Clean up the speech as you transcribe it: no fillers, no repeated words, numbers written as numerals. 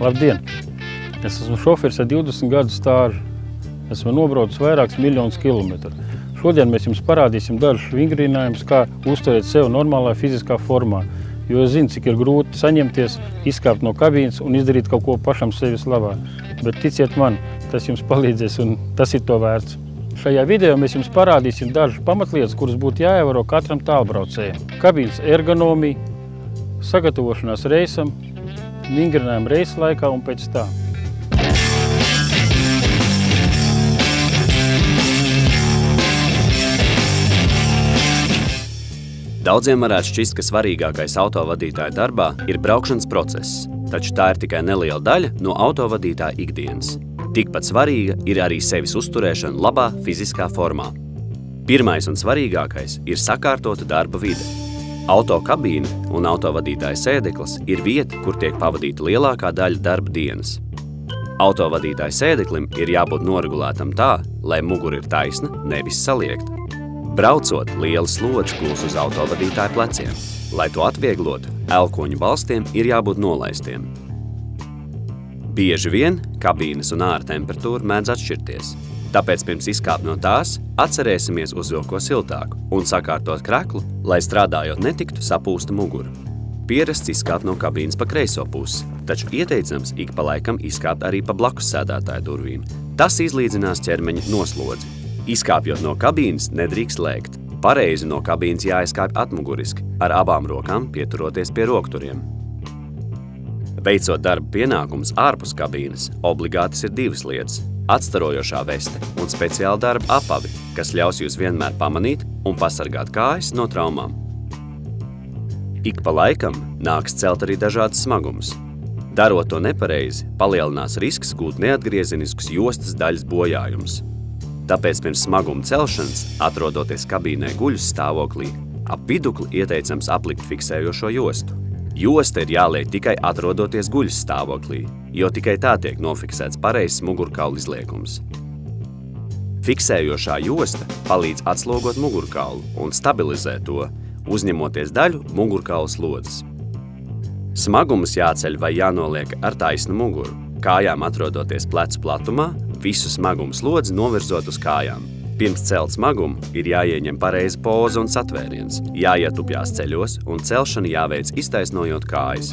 Labdien! Es esmu šoferis ar 20 gadu stāžu. Esmu nobraucis vairākus miljonus kilometru. Šodien mēs jums parādīsim dažus vingrinājumus, kā uzturēt sevi normālā fiziskā formā, jo es zinu, cik ir grūti saņemties, izkāpt no kabīnes un izdarīt kaut ko pašam sevis labā. Bet ticiet man, tas jums palīdzēs un tas ir to vērts. Šajā video mēs jums parādīsim dažas pamatlietas, kuras būtu jāievēro katram tālbraucējam. Kabīnes ergonomija, sagatavošanās reisam, vingrinājumu reisa laikā un pēc tā. Daudziem varētu šķist, ka svarīgākais autovadītāja darbā ir braukšanas process, taču tā ir tikai neliela daļa no autovadītāja ikdienas. Tikpat svarīga ir arī sevis uzturēšana labā fiziskā formā. Pirmais un svarīgākais ir sakārtota darba vide. Autokabīne un autovadītāja sēdeklis ir vieta, kur tiek pavadīta lielākā daļa darba dienas. Autovadītāja sēdeklim ir jābūt noregulētam tā, lai mugura ir taisna, nevis saliekta. Braucot, liela slodze gūs uz autovadītāja pleciem. Lai to atvieglotu, elkoņu balstiem ir jābūt nolaistiem. Bieži vien kabīnes un ārā temperatūra mēdz atšķirties. Tāpēc pirms izkāpt no tās, atcerēsimies uzvilkt ko siltāku un sakārtot kreklu, lai strādājot netiktu sapūsta mugura. Pierasts izkāpt no kabīnes pa kreiso pusi, taču ieteicams ik pa laikam izkāpt arī pa blakus sēdētāja durvīm. Tas izlīdzinās ķermeņa noslodzi. Izkāpjot no kabīnes, nedrīkst lēkt. Pareizi no kabīnes jāizkāpj atmuguriski, ar abām rokām pieturoties pie rokturiem. Veicot darba pienākumus ārpus kabīnes, obligātas ir divas lietas – atstarojošā veste un speciāla darba apavi, kas ļaus jūs vienmēr pamanīt un pasargāt kājas no traumām. Ik pa laikam nāks celt arī dažādas smagumus. Darot to nepareizi, palielinās risks gūt neatgriezeniskus jostas daļas bojājumus. Tāpēc pirms smaguma celšanas, atrodoties kabīnē guļus stāvoklī, ap vidukli ieteicams aplikt fiksējošo jostu. Josta ir jāliek tikai atrodoties guļus stāvoklī, jo tikai tā tiek nofiksēts pareizs mugurkaula izliekums. Fiksējošā josta palīdz atslogot mugurkaulu un stabilizē to, uzņemoties daļu mugurkaula slodzes. Smagumus jāceļ vai jānoliek ar taisnu muguru, kājām atrodoties plecu platumā, visu smagumu slodzi novirzot uz kājām. Pirms celt smagumu ir jāieņem pareiza poza un satvēriens, jāietupjās ceļos un celšana jāveic iztaisnojot kājas.